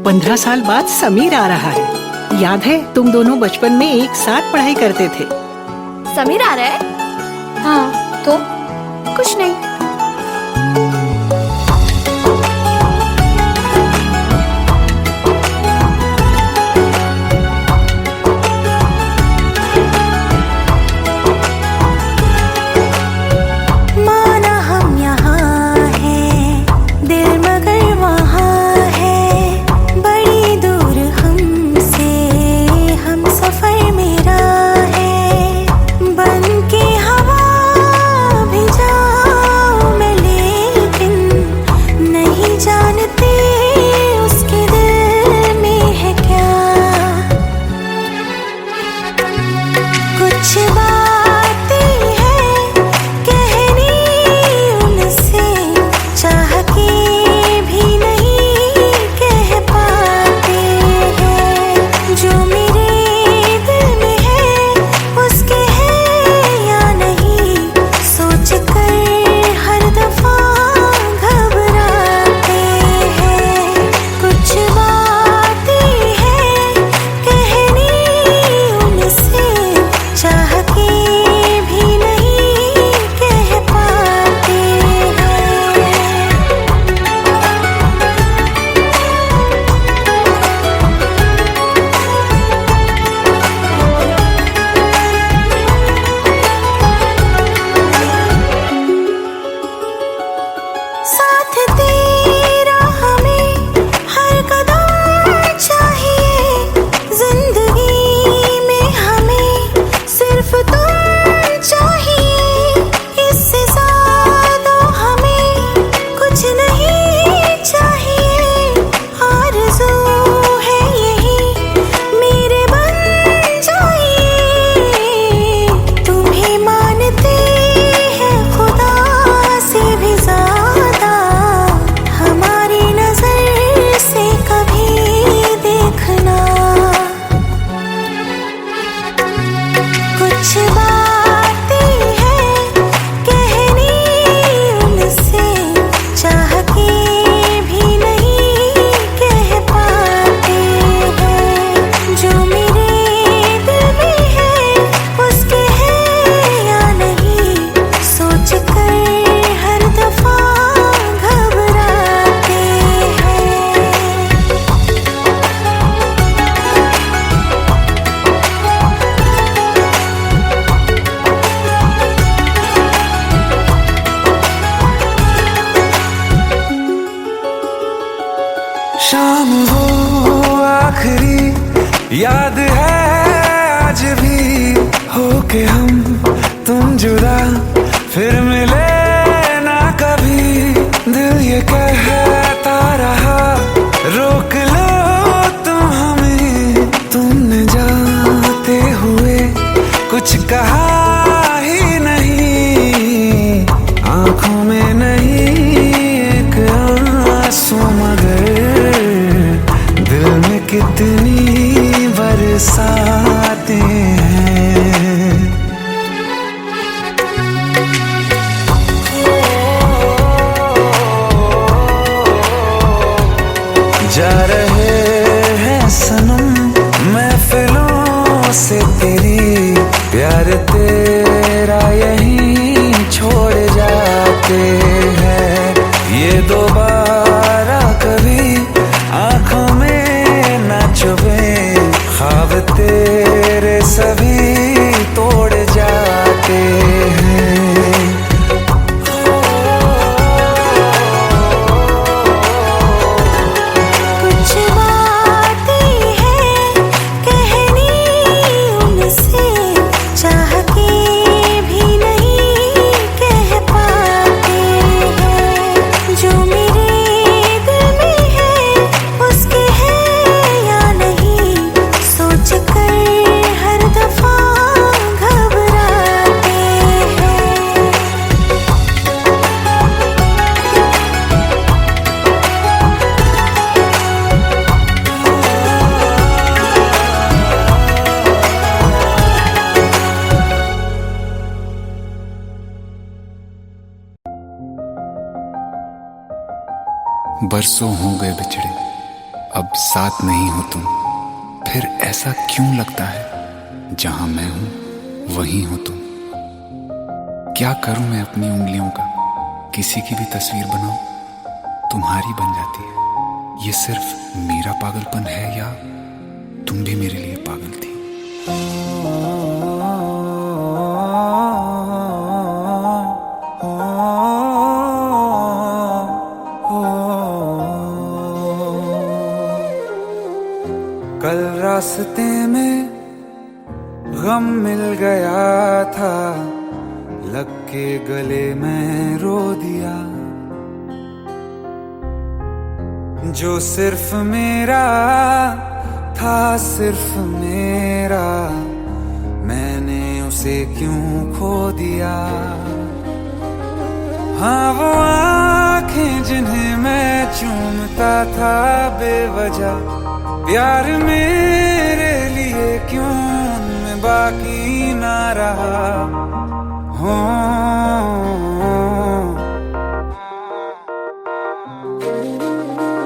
15 साल बाद समीर आ रहा है। याद है तुम दोनों बचपन में एक साथ पढ़ाई करते थे। समीर आ रहा है? हाँ तो कुछ नहीं। शाम हो आखिरी याद है आज भी, होके हम तुम जुदा फिर मिले ना कभी। दिल ये कहता रहा रोक लो तुम हमें, तुमने जाते हुए कुछ कहा ही नहीं। आंखों में नहीं एक आंसू मगर दिल में कितनी बरसाते हैं। जा रहे हैं सनम महफिलों से तेरी, प्यार तेरा यहीं छोड़ जाते हैं। ये दोबारा कभी आंखों में ना चुभे, ख्वाब तेरे सभी तोड़ जाते हैं। बरसों हो गए बिछड़े, अब साथ नहीं हो तुम, फिर ऐसा क्यों लगता है जहां मैं हूं वहीं हो तुम। क्या करूं मैं अपनी उंगलियों का, किसी की भी तस्वीर बनाऊं तुम्हारी बन जाती है। ये सिर्फ मेरा पागलपन है या तुम भी मेरे लिए पागल थी। कल रास्ते में गम मिल गया था, लग के गले में रो दिया। जो सिर्फ मेरा था, सिर्फ मेरा, मैंने उसे क्यों खो दिया। हाँ वो आंखें जिन्हें मैं चूमता था बेवजह, प्यार मेरे लिए क्यों उनमें बाकी ना रहा हो।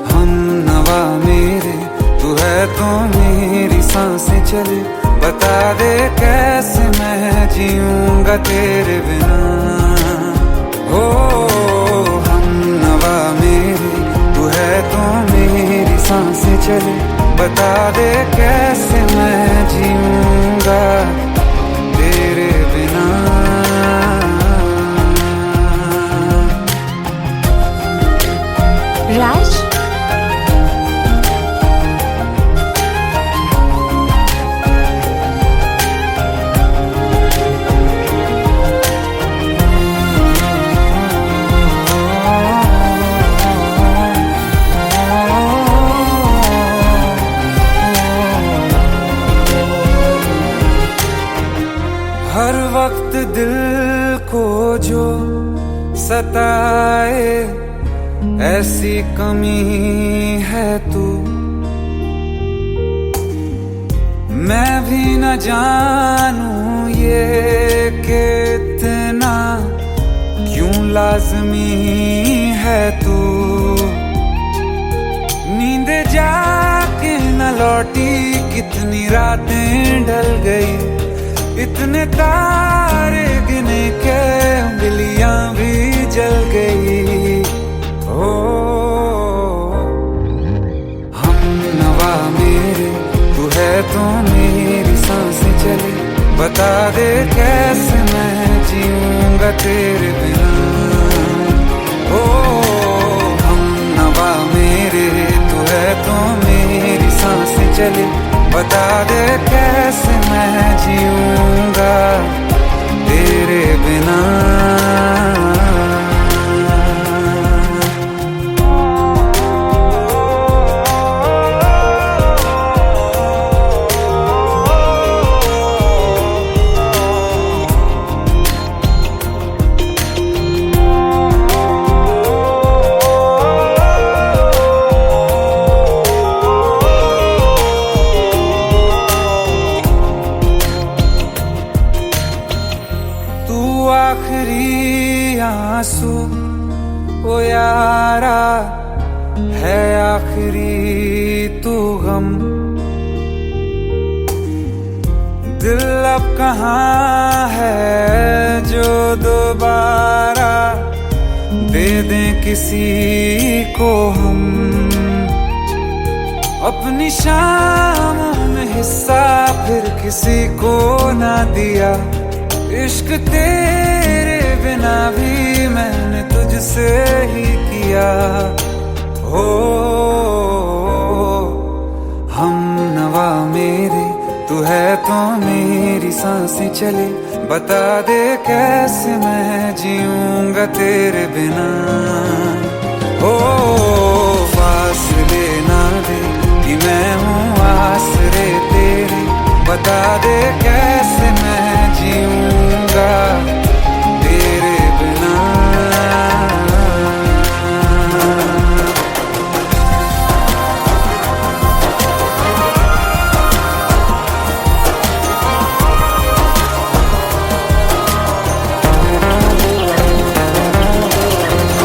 हम नवा मेरे, तू है तो मेरी सांसें चले, बता दे कैसे मैं जीऊंगा तेरे बिना। हो हम नवा मेरे, तू है तो मेरी सांसें चले, बता दे कैसे मैं जीऊंगा तेरे बिना। राज, हर वक्त दिल को जो सताए, ऐसी कमी है तू। मैं भी न जानूं ये कि इतना क्यों लाज़मी है तू। नींद जाके न लौटी, कितनी रातें ढल गई, इतने तारे गिने के उंगलियां भी जल गई। ओ हम नवा मेरे, तू है तो मेरी सांसें चले, बता दे कैसे मैं जीऊंगा तेरे बिना। ओ हम नवा मेरे, तू है तो मेरी सांसें चले, बता दे कैसे मैं जीऊंगा तेरे बिना। आखिरी आंसू ओ यारा है, आखिरी तू गम। दिल अब कहाँ है जो दोबारा दे दें किसी को हम। अपनी शामों में हिस्सा फिर किसी को ना दिया, इश्क तेरे बिना भी मैंने तुझसे ही किया। हो हम नवा मेरे, तू है तो मेरी सांसें चले, बता दे कैसे मैं जीऊंगा तेरे बिना। हो फासले ना दे कि मैं हूँ आसरे तेरे, बता दे कैसे मैं जीऊंगा तेरे बिना।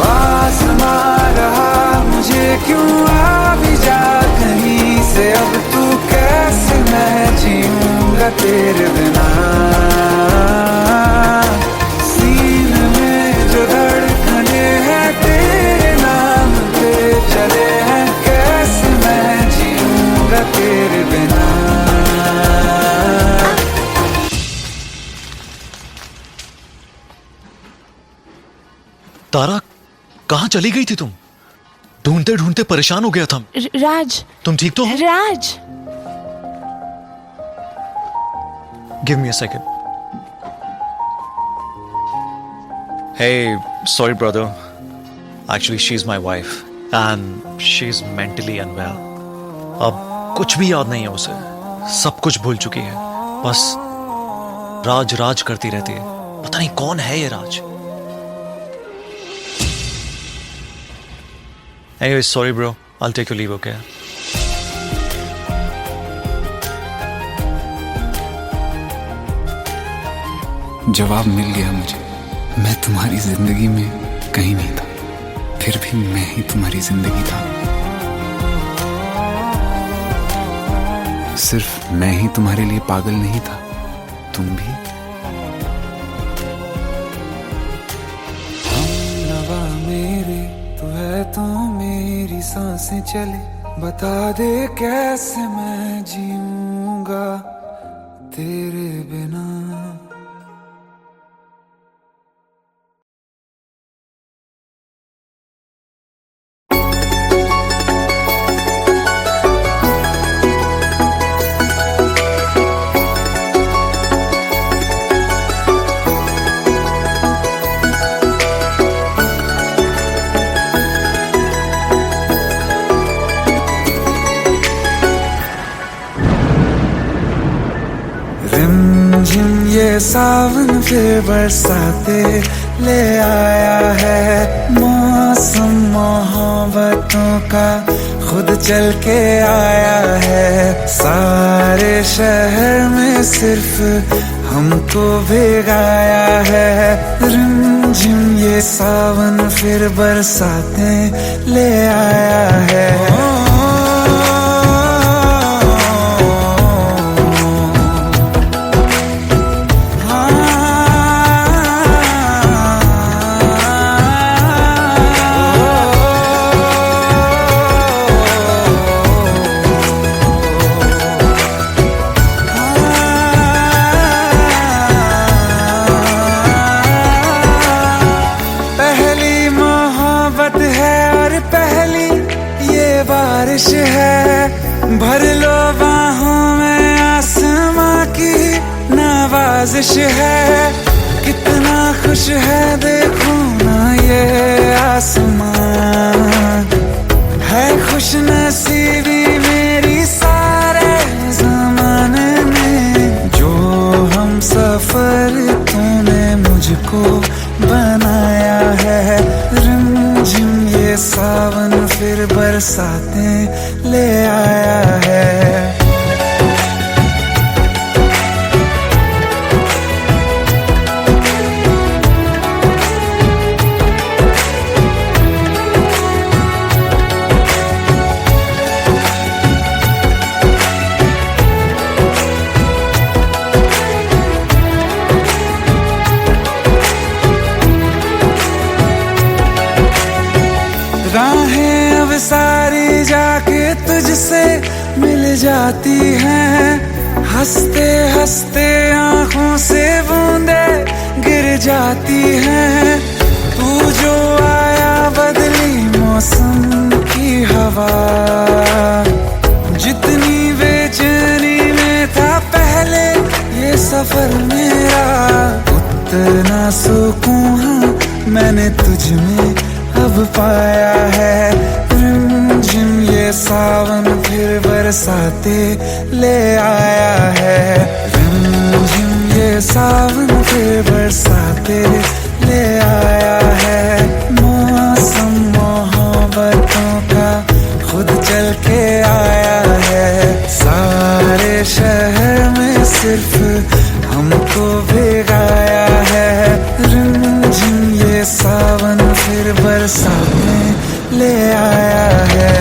आसमां कहाँ चली गई थी तुम? ढूंढते ढूंढते परेशान हो गया था। राज, तुम ठीक तो हो? Raj. Give me a second. Hey, sorry brother. Actually, she's my wife and she's mentally unwell. अब कुछ भी याद नहीं है उसे, सब कुछ भूल चुकी है। बस राज राज करती रहती है। पता नहीं कौन है ये राज। Anyway, sorry bro. I'll take your leave, okay? जवाब मिल गया मुझे। मैं तुम्हारी जिंदगी में कहीं नहीं था, फिर भी मैं ही तुम्हारी जिंदगी था। सिर्फ मैं ही तुम्हारे लिए पागल नहीं था, तुम भी। हमनवा मेरे तू है तो मेरी सांसें चले, बता दे कैसे मैं जीऊंगा तेरे बिना। रिमझिम ये सावन फिर बरसाते ले आया है, मौसम मोहब्बतों का खुद चल के आया है। सारे शहर में सिर्फ हमको भिगाया है। रिमझिम ये सावन फिर बरसाते ले आया है। बारिश है, भर लो बाहों में, आसमां की नवाजिश है। कितना खुश है देखो ना ये आसमां, है खुश नसीबी मेरी सारे ज़माने में। जो हम सफर तूने मुझको बनाया है। रिमझिम ये सावन फिर बरसातें ले आया है। राहें अब सारी जाके तुझसे मिल जाती हैं, हंसते हंसते आंखों से बूंदे गिर जाती हैं। तू जो आया बदली मौसम की हवा, जितनी बेचैनी में था पहले ये सफर मेरा, उतना सुकून मैंने तुझ में अब पाया है। रिमझिम ये सावन फिर बरसाते ले आया है। रिमझिम ये सावन फिर बरसाते ले आया है। मौसम मोहब्बतों का खुद चल के आया है। सारे शहर में सिर्फ हमको भिगाया है। रिमझिम ये सावन फिर बरसातें ले आया है।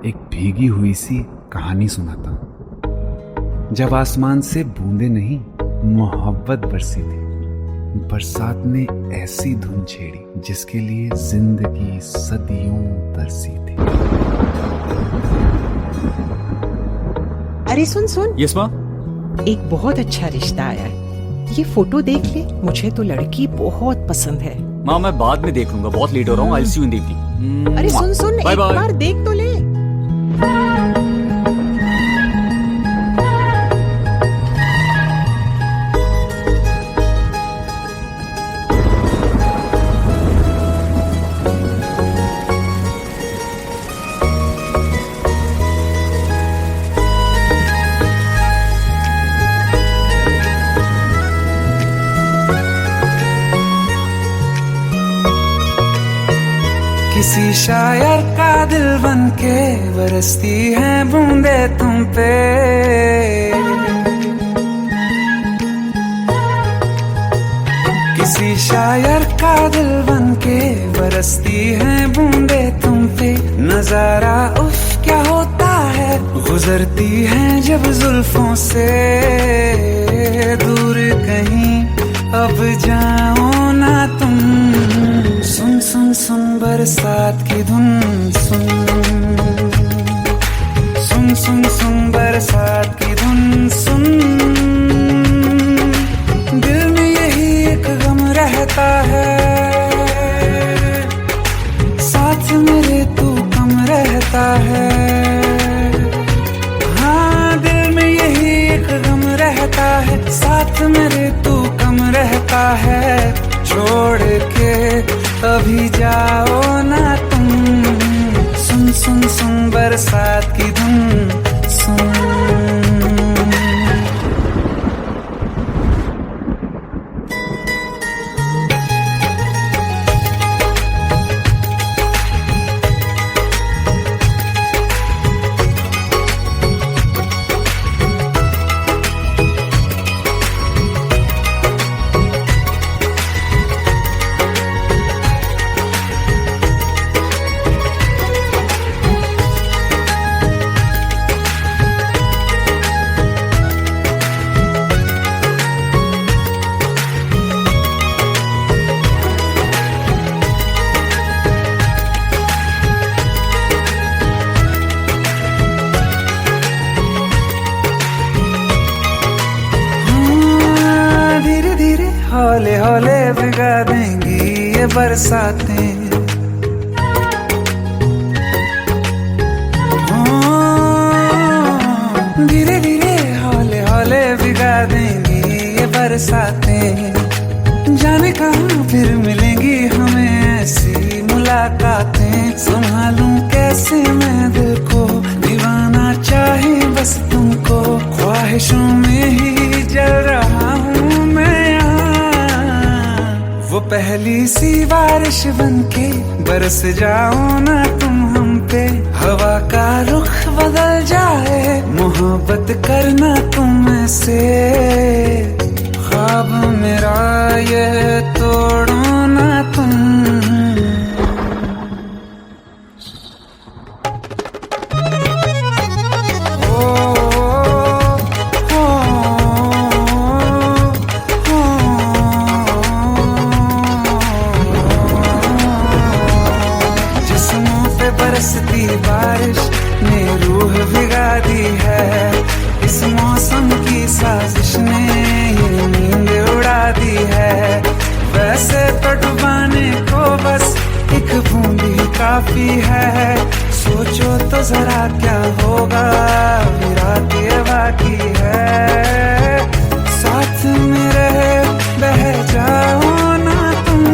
एक भीगी हुई सी कहानी सुनाता हूं। जब आसमान से बूंदे नहीं मोहब्बत बरसी थी, बरसात ने ऐसी धुन छेड़ी जिसके लिए जिंदगी सदियों तरसी थी। अरे सुन सुन, यस माँ। एक बहुत अच्छा रिश्ता आया है, ये फोटो देख ले। मुझे तो लड़की बहुत पसंद है। माँ मैं बाद में देख लूंगा, बहुत लेट हो रहा हूँ। आई सी यू इन द इवनिंग। अरे सुन सुन, एक बार देख तो ले। किसी शायर का दिल बन के बरसती है बूंदे तुम पे, किसी शायर का दिल बन के बरसती है बूंदे तुम पे। नजारा उफ क्या होता है, गुजरती है जब जुल्फों से। दूर कहीं अब जाओ ना तुम, सुन सुन सुन बरसात की धुन, सुन सुन सुन सुन बरसात की धुन सुन। दिल में यही एक गम रहता है, साथ मेरे तू कम रहता है। हाँ दिल में यही एक गम रहता है, साथ मेरे तू कम रहता है। छोड़ के अभी जाओ ना तुम, सुन सुन सुन बरसात की धुन सुन। हौले हौले भिगा देंगी ये बरसातें, धीरे धीरे हौले हौले भिगा देंगी ये बरसातें। जाने कहाँ फिर मिलेंगी हमें ऐसी मुलाकातें। संभालूं कैसे मैं दिल को, दीवाना चाहे बस तुमको। ख्वाहिशों में ही जल रहा हूँ मैं यहाँ, वो पहली सी बारिश बनके बरस जाओ ना तुम हम पे। हवा का रुख बदल जाए, मोहब्बत करना तुम ऐसे। ख्वाब मेरा ये तोड़ो ना तुम, बरसती बारिश ने रूह भिगा दी है। इस मौसम की साजिश ने ये नींद उड़ा दी है। वैसे तो डुबाने को बस एक बूंद ही काफी है। सोचो तो जरा क्या होगा, रात ये बाकी है। साथ मेरे बह जाओ ना तुम,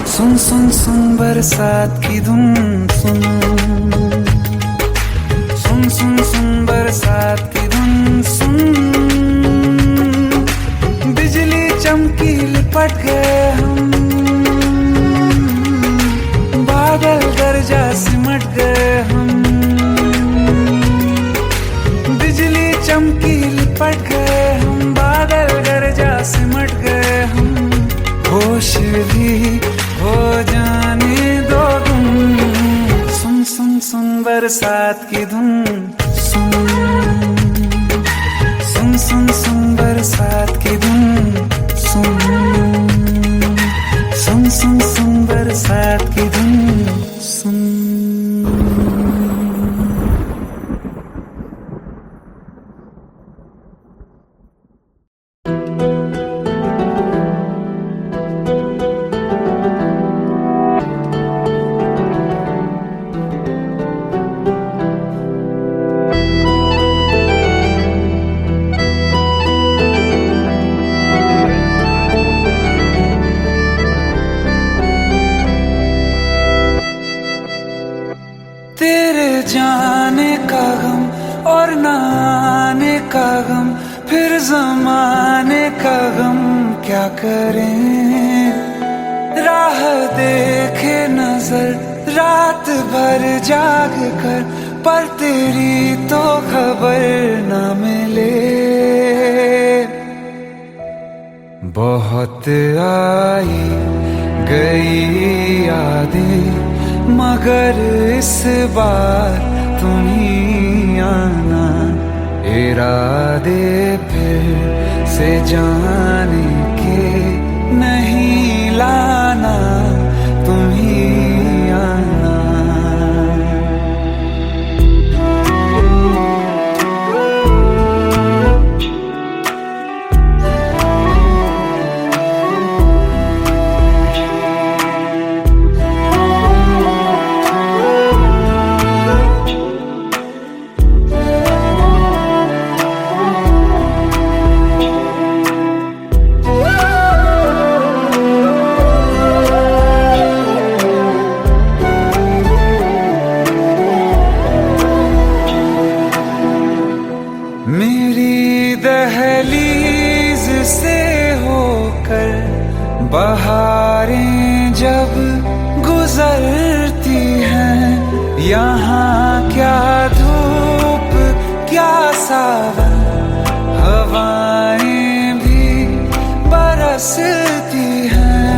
सुन सुन सुन बरसात की धुन सुन, सुन सुन सुन बरसात की धुन सुन। बिजली चमकी लिपट गए हम, बादल गरजा चमकी लिपट गए हम, बादल गरजा सिमट गए हम, होश भी हो जाने दो तुम। सुन सुन सुन बरसात की धुन, सुन सुन सुन सुन बरसात की धुन, सुन सुन सुन सुन बरसात की धुन, सुन। तेरे जाने का गम और न आने का गम, फिर जमाने का गम क्या करें। राह देखे नजर रात भर जाग कर, पर तेरी तो खबर न मिले। बहुत आई गई यादें, मगर इस बार तुम ही आना। इरादे फिर से जाने के नहीं लाना, तुम ही आना। मेरी दहलीज से होकर बहारें जब गुजरती हैं, यहाँ क्या धूप क्या सावन, हवाएं भी बरसती हैं।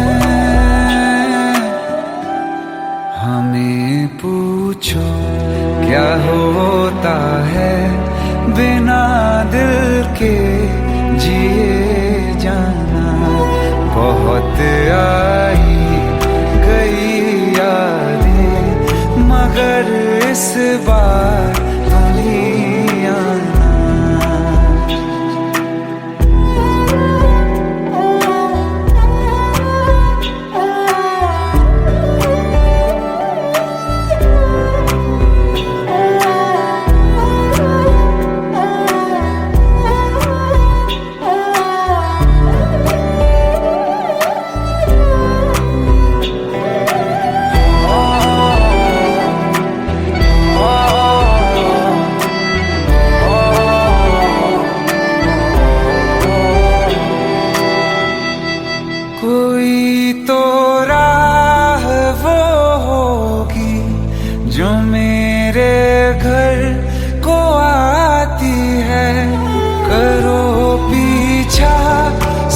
हमें पूछो क्या होता है बिना दिल के जिए जाना। बहुत आई गई यादें, मगर इस बार तुम ही आना। कोई तो राह वो होगी जो मेरे घर को आती है। करो पीछा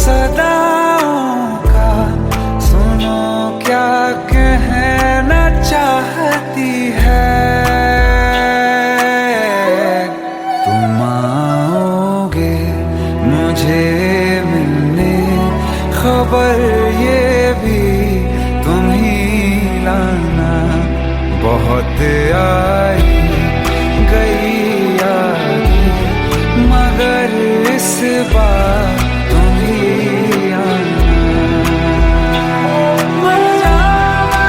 सदाओं का, सुनो क्या कहना चाहती है। तुम आओगे मुझे मिलने, खबर ये भी तुम ही लाना। बहुत आई गई यादें, मगर इस बार तुम ही आना। मर जावा,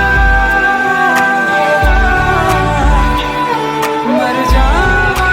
मर जावा।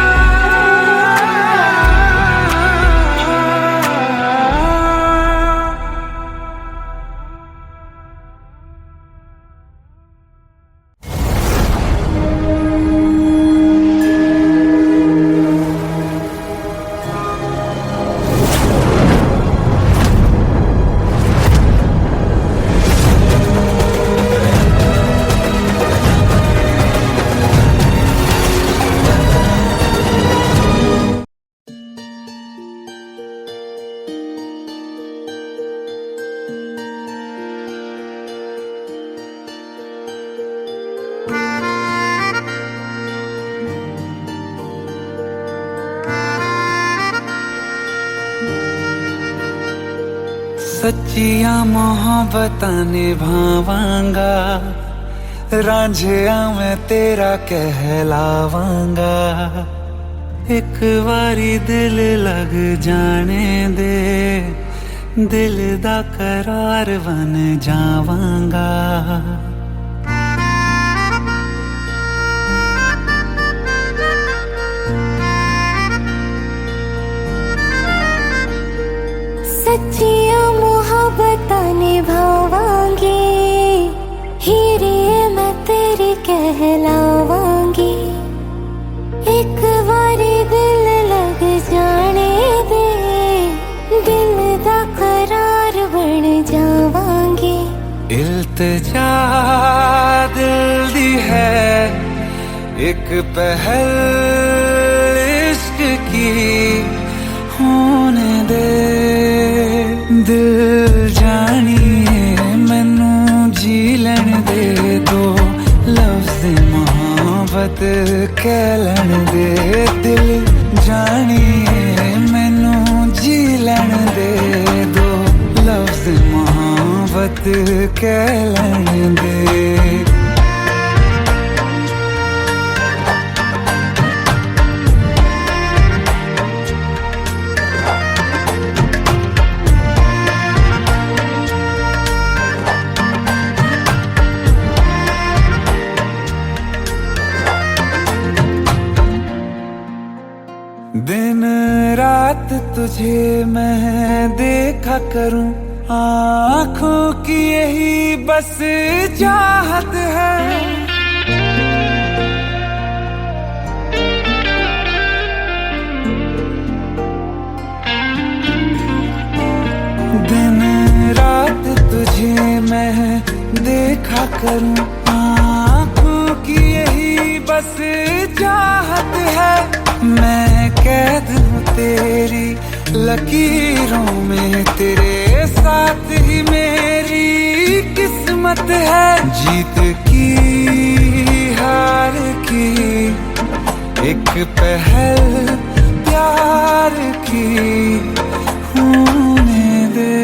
सच्चियां मोहब्बतां निभावांगा, रांझिया मैं तेरा कहलावांगा। एक बारी दिल लग जाने दे, दिल दा करार बन जावांगा। सच्चियां मोहब्बतां निभावांगी, हीरे मैं तेरी कहलावांगी। एक बारी दिल लग जाने दे, दिल दा करार बन जावांगी। इल्तिजा दिल दी है एक पहल इश्क की, होने दे दिल जानिए मैनू जी लैन दे दो, लफ्ज़ मोहब्बत कह लैन दे। दिल जानिए मैनू जी लैन दे दो, लफ्ज़ मोहब्बत कह लैन दे। दिन रात तुझे मैं देखा करूं, आँखों की यही बस चाहत है। दिन रात तुझे मैं देखा करूं, आँखों की यही बस चाहत है। मैं कैद हूँ तेरी लकीरों में, तेरे साथ ही मेरी किस्मत है। जीत की हार की एक पहल प्यार की, होने दे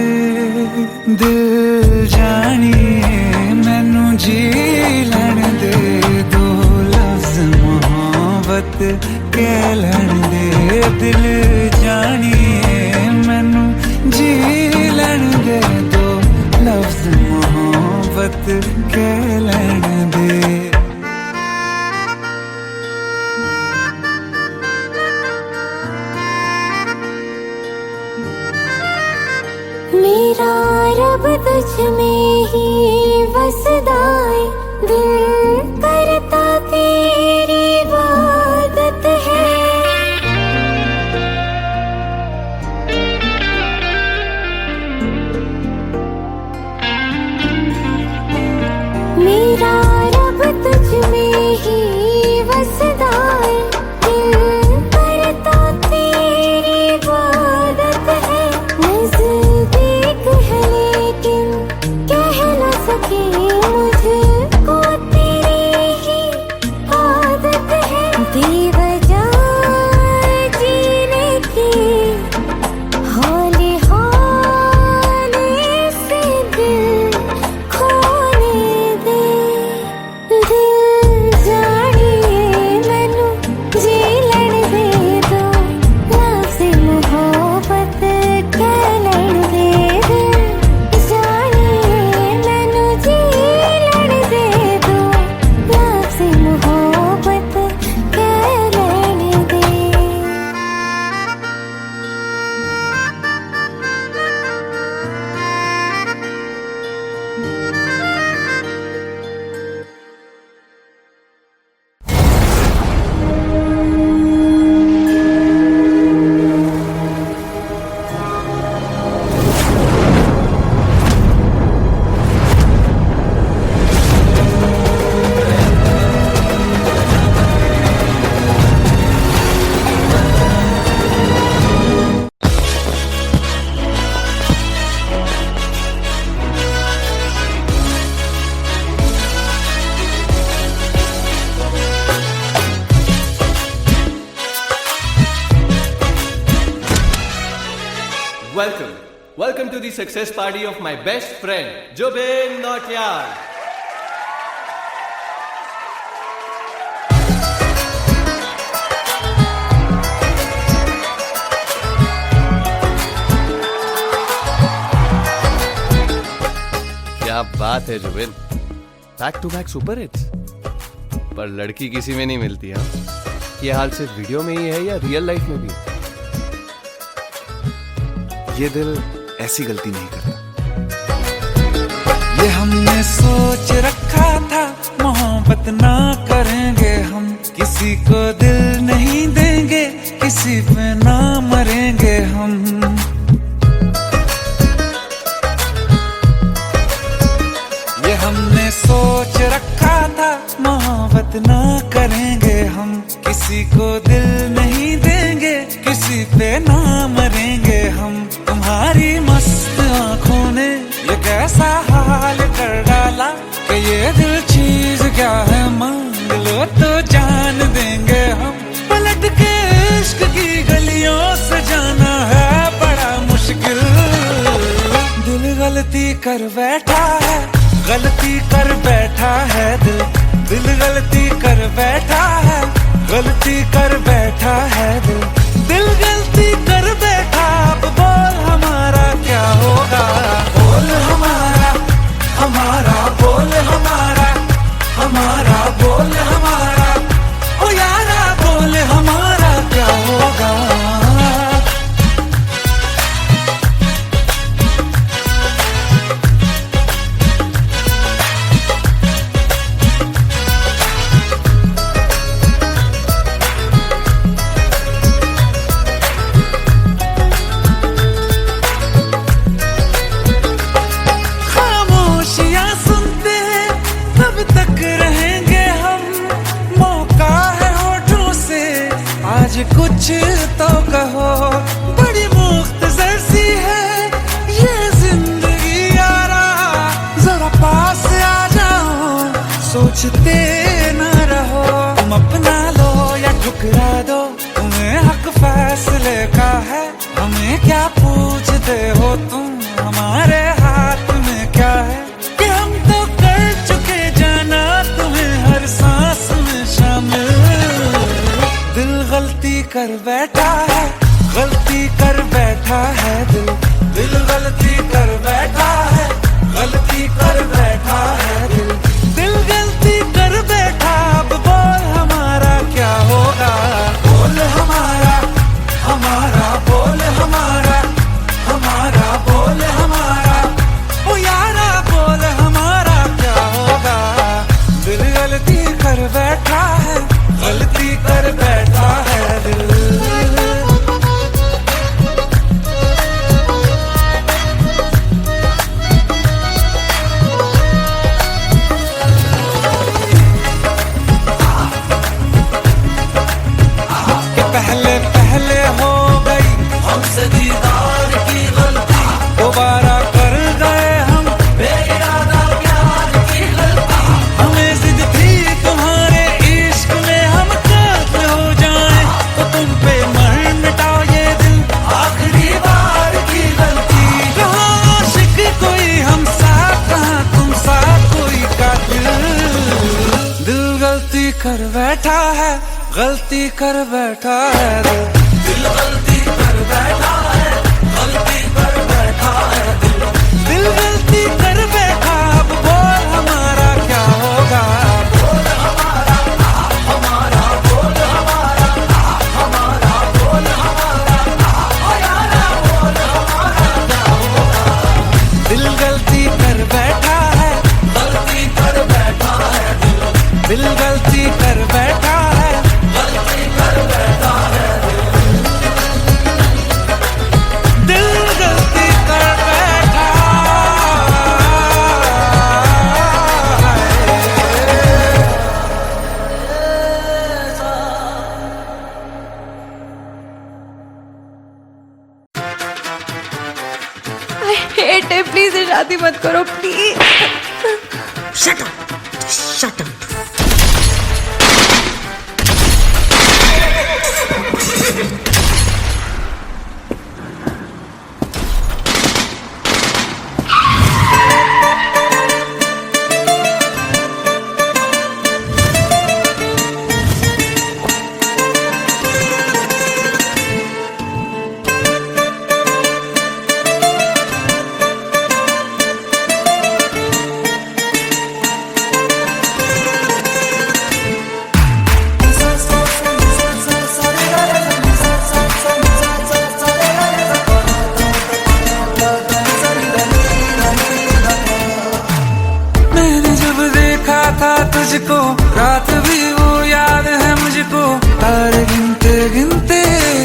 दिल जानिए मैनू जी लैन दे दो, लफ्ज़ मोहब्बत कह लैन दे। दिल जानिए मैनू जी लैन दे दो, लफ्ज़ मोहब्बत कह लैन दे। मेरा रब तुझ में ही बसदा है, दिल करता तेरी इबादत है। मेरा रब तुझ में ही बसदा है, दिल करता तेरी इबादत है। नज़दीक है लेकिन कह न सके, मुझको तेरी ही आदत है। बेवजह जीने की हौले हौले से दिल खोने दे। दिल जानिए मैनू जी लैन दे दो, लफ्ज़ मोहब्बत कह लैन दे। दिल जानिए मैनू जी लैन दे दो, लफ्ज़ मोहब्बत कह लैन दे। Welcome to the success party of my best friend, Jobin Nautiyal. क्या बात है Zubin, back to back super hits. पर लड़की किसी में नहीं मिलती है। ये हाल सिर्फ वीडियो में ही है या रियल लाइफ में भी? ये दिल ऐसी गलती नहीं करता। ये हमने सोच रखा था मोहब्बत ना करेंगे हम, किसी को दिल नहीं देंगे, किसी पे ना मरेंगे हम। ये हमने सोच रखा था मोहब्बत ना करेंगे हम, किसी को दिल नहीं देंगे, किसी पे ना मरेंगे हम। तुम्हारी मस्त आंखों ने ये कैसा हाल कर डाला कि ये दिल चीज क्या है, मांग लो तो जान देंगे हम। पलट के इश्क की गलियों से जाना है बड़ा मुश्किल। दिल गलती कर बैठा है, गलती कर बैठा है दिल, दिल गलती कर बैठा है, गलती कर बैठा है दिल, दिल गलती कर बैठा। अब बोल हमारा क्या होगा, बोल हमारा, हमारा बोल हमारा, हमारा बोल हमारा, ओ यारा बोल हमारा क्या होगा। कुछ तो कहो, बड़ी मुख्तसर सी है ये जिंदगी यारा, जरा पास आ जाओ, सोचते न रहो। तुम अपना लो या ठुकरा दो, तुम्हें हक फैसले का है, हमें क्या पूछते हो तुम, हमारे हाथ में क्या है कि हम तो कर चुके जाना तुम्हें हर सांस में शामिल। दिल गलती कर बैठा है, गलती कर बैठा है दिल, दिल गलती कर बैठा है, गलती कर बैठा है दिल, दिल गलती कर बैठा। अब बोल हमारा क्या होगा, बोल हमारा, हमारा बोल हमारा, हमारा बोल हमारा, ओ यारा बोल हमारा क्या होगा। दिल गलती कर बैठा है, गलती कर बैठा है दिल। कि पहले पहले हो गई हमसे दीदार की गलती, दोबारा कर गए हम बेइरादा प्यार की गलती। हमें जिद थी तुम्हारे इश्क में हम काफिर हो जाएं, तो तुम पे मर मिटाओ ये दिल, आखिरी बार की गलती। कहाँ आशिक कोई हम साथ, कहाँ तुम साथ कोई कातिल। दिल गलती कर बैठा है, गलती कर बैठा है दिल, दिल गलती कर बैठा है, गलती कर बैठा है दिल, दिल गलती कर बैठा। अब बोल हमारा क्या होगा, बोल हमारा, हमारा बोल हमारा, हमारा बोल हमारा, ओ यारा बोल हमारा क्या होगा। दिल गलती कर बैठा है, गलती कर बैठा है दिल, दिल गलती कर बैठा है, गलती कर बैठा है दिल, दिल गलती कर बैठा I hate it. Please ये शादी मत करो please. Shut up! Shut up!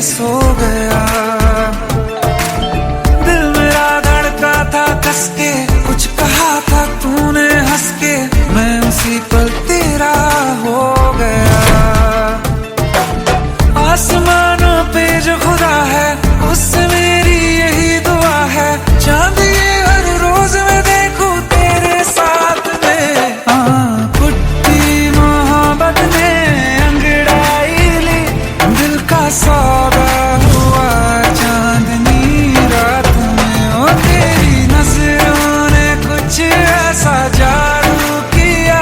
सो गया। दिल मेरा धड़का था कस के, कुछ कहा था तूने हंस के, मैं उसी पल तेरा हो गया। आसमानों पे जो खुदा है उससे मेरी यही दुआ है, चांद ये हर रोज मैं देखूं तेरे साथ में। पुट्टी मोहब्बत ने अंगड़ाई ली, दिल का सौदा हुआ चांदनी रात में। ओ तेरी नजरों ने कुछ ऐसा जादू किया,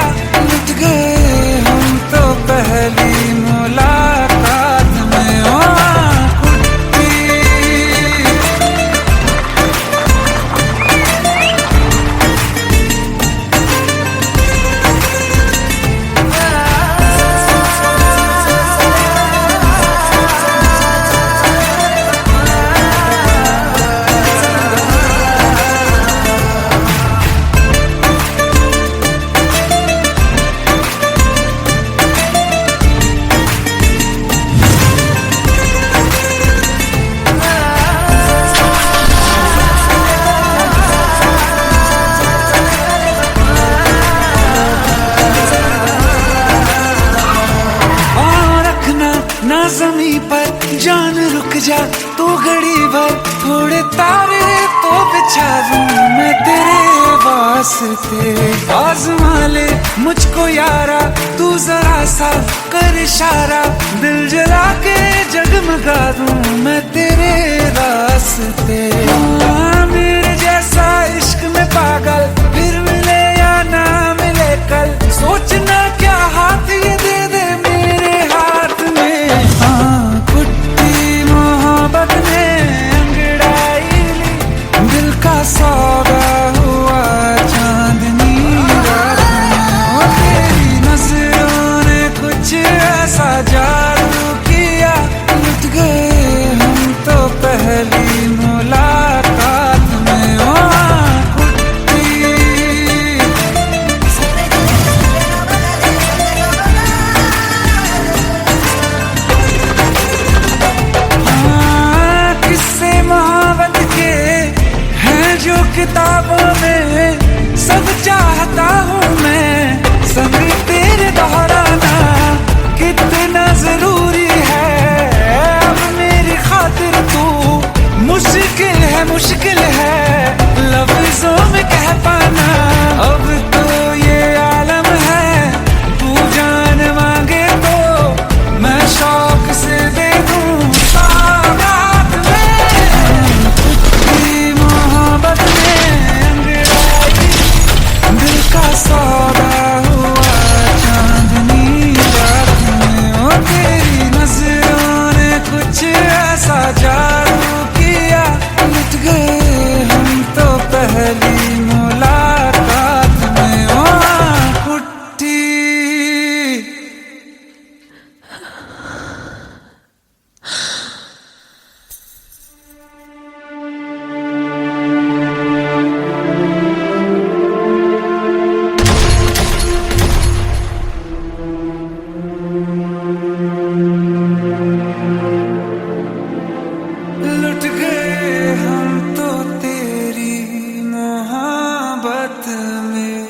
लुट गए हम तो पहली मुलाकात में। ओ ज़मीं पर जान रुक जा तू घड़ी भर, थोड़े तारे तो बिछा दूं मैं तेरे वास्ते। आज़मा ले मुझको यारा तू जरा सा कर इशारा, दिल जला के जगमगा दूं मैं तेरे रास्ते। मेरे जैसा इश्क में पागल फिर मिले या ना मिले कल, सोचना क्या हाथ ये दे दे मेरे हाथ में। पुट्टी मोहब्बत ने अंगड़ाई ली, दिल का सौदा हुआ चांदनी रात में। ओ तेरी नजरों ने कुछ ऐसा जादू किया, लुट गए हम तो पहली मुलाकात में। ओ किताबों में सब चाहता हूँ मैं, संग तेरे दोहराना कितना जरूरी है। अब मेरी खातिर तू मुश्किल है लफ्जों में कह पाना। अब तो ये आलम है, तू जान मांगे तो मैं शौक से दे दूँ सौगात में। मोहब्बत दिल का सौदा हुआ चांदनी रात में। ओ तेरी नजरों ने कुछ ऐसा जादू किया, लुट गए हम तो पहली मुलाकात में। ओ पुट्टी लुट गए हम तो तेरी मोहब्बत में।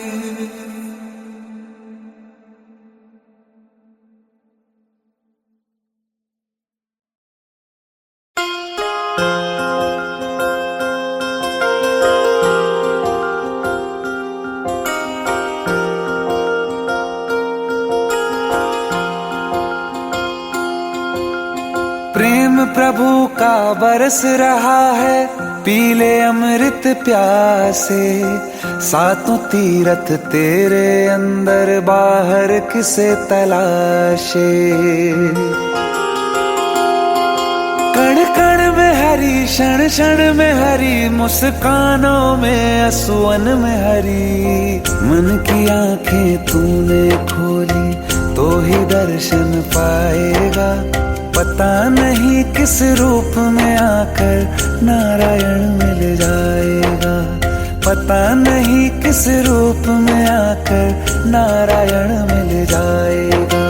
प्रेम प्रभु का बरस रहा है, पीले अमृत प्यासे। सातों तीरथ तेरे अंदर, बाहर किसे तलाशे। कण कण में हरी, क्षण क्षण में हरी, मुस्कानों में असुवन में हरी। मन की आंखें तूने खोली तो ही दर्शन पाएगा, पता नहीं किस रूप में आकर नारायण मिल जाएगा। पता नहीं किस रूप में आकर नारायण मिल जाएगा।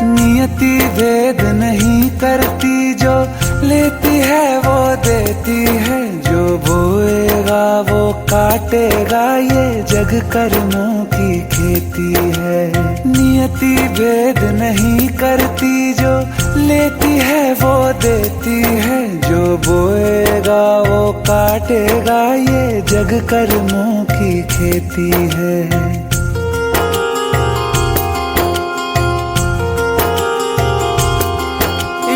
नियति भेद नहीं करती, जो लेती है वो देती है, जो बोएगा वो काटेगा, ये जग कर्मों की खेती है। नियति भेद नहीं करती, जो लेती है वो देती है, जो बोएगा वो काटेगा, ये जग कर्मों की खेती है।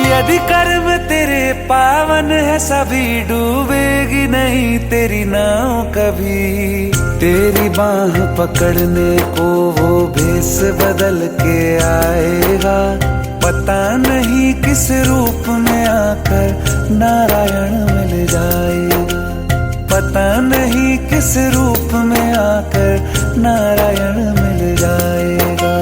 यदि कर्म तेरे पावन है, सभी डूबेगी नहीं तेरी नाव कभी। तेरी बाह पकड़ने को वो भेष बदल के आएगा, पता नहीं किस रूप में आकर नारायण मिल जाएगा, पता नहीं किस रूप में आकर नारायण मिल जाएगा।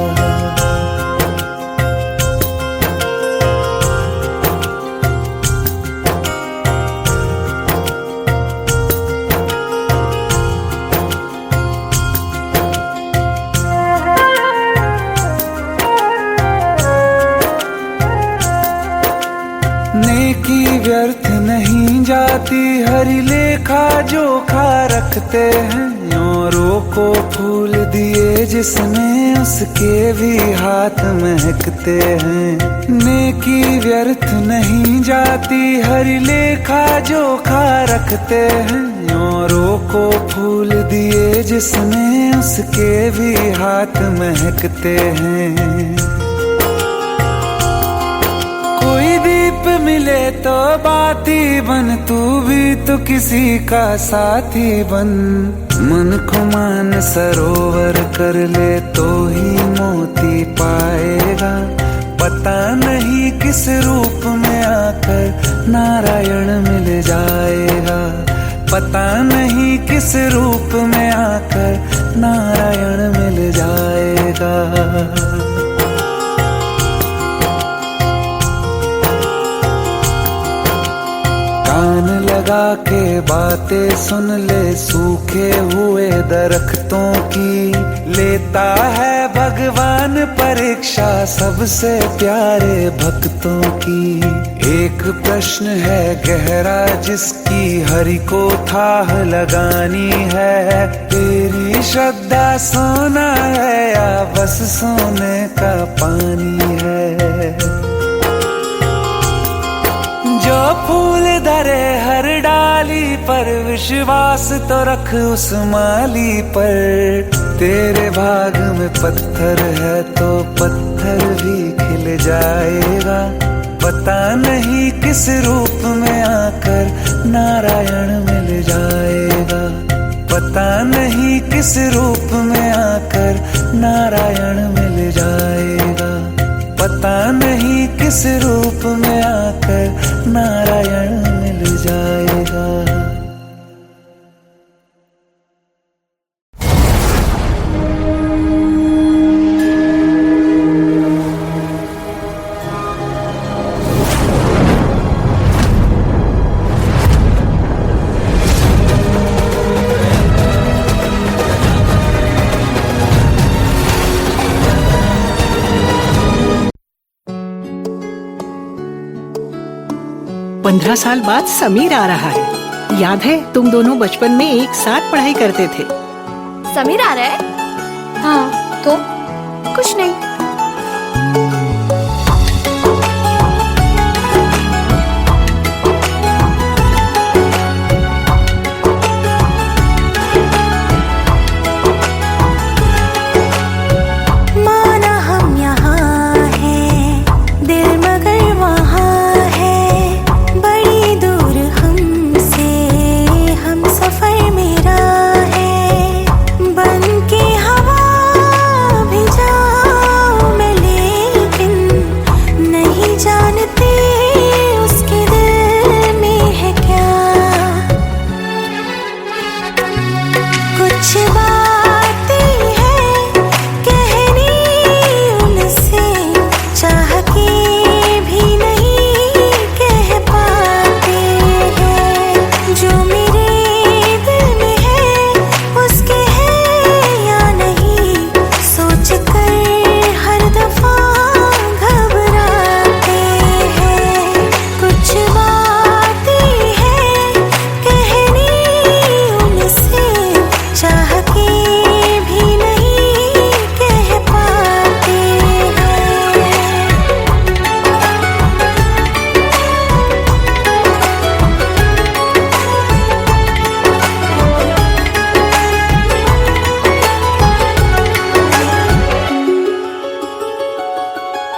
नेकी व्यर्थ नहीं जाती, हरि लेखा जोखा रखते हैं। औरों को फूल दिए जिसने, उसके भी हाथ महकते हैं। नेकी व्यर्थ नहीं जाती, हरि लेखा जोखा रखते हैं। औरों को फूल दिए जिसने, उसके भी हाथ महकते हैं। कोई दीप मिले तो बाती बन, तू भी तो किसी का साथी बन। मन को मान सरोवर कर ले तो ही मोती पाएगा, पता नहीं किस रूप में आकर नारायण मिल जाएगा, पता नहीं किस रूप में आकर नारायण मिल जाएगा। कान लगा के बातें सुन ले सूखे हुए दरख्तों की, लेता है भगवान परीक्षा सबसे प्यारे भक्तों की। एक प्रश्न है गहरा जिसकी हरि को थाह लगानी है, तेरी श्रद्धा सोना है या बस सोने का पानी है। जो फूल धरे हर डाली पर, विश्वास तो रख उस माली पर। तेरे भाग में पत्थर है तो पत्थर भी खिल जाएगा, पता नहीं किस रूप में आकर नारायण मिल जाएगा, पता नहीं किस रूप में आकर नारायण मिल जाएगा, पता नहीं किस रूप में आकर नारायण मिल जाएगा। पंद्रह साल बाद समीर आ रहा है। याद है तुम दोनों बचपन में एक साथ पढ़ाई करते थे। समीर आ रहा है? हाँ, तो कुछ नहीं। बन के हवा भी जाऊं मैं, लेके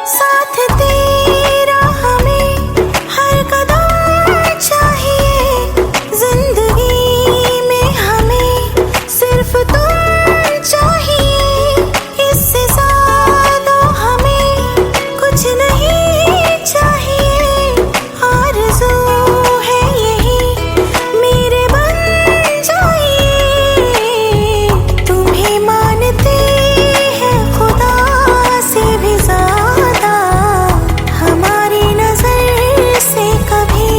साथ तेरा हमें हर कदम चाहिए, जिंदगी में हमें सिर्फ तुम चाहिए, इससे ज्यादा हमें कुछ नहीं चाहिए। आरज़ू है यही मेरे बन जाइए, तुम्हें मानते हैं खुदा से भी ज्यादा, हमारी नजर से कभी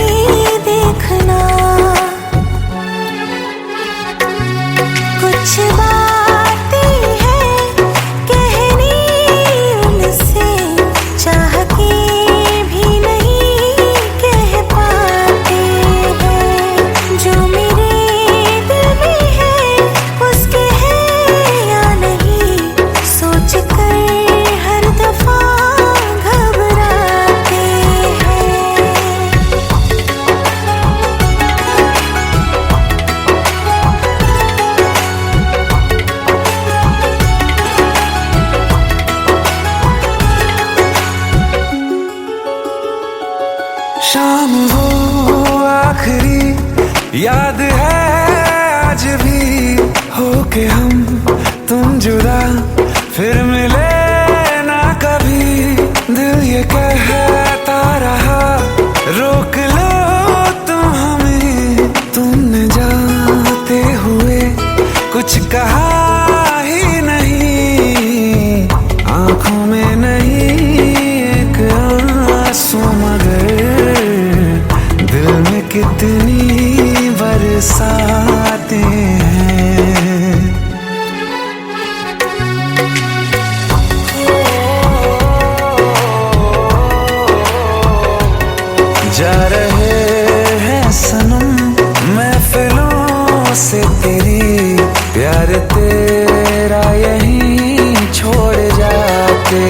देखना। कुछ बातें हैं कहनी उनसे, चाह के भी नहीं कह पाते हैं, जो मेरे दिल में है उसके है या नहीं, सोच कर हर दफा घबराते हैं। शाम हो आखिरी याद है आज भी, होके हम तुम जुदा फिर मिले ना कभी। दिल ये कहता रहा रोक लो तुम हमें, तुमने जाते हुए कुछ कहा ही नहीं, आंखों में नहीं एक आंसू मगर दिल में कितनी बरसाते हैं। जा रहे हैं सनम महफिलों से तेरी, प्यार तेरा यहीं छोड़ जाते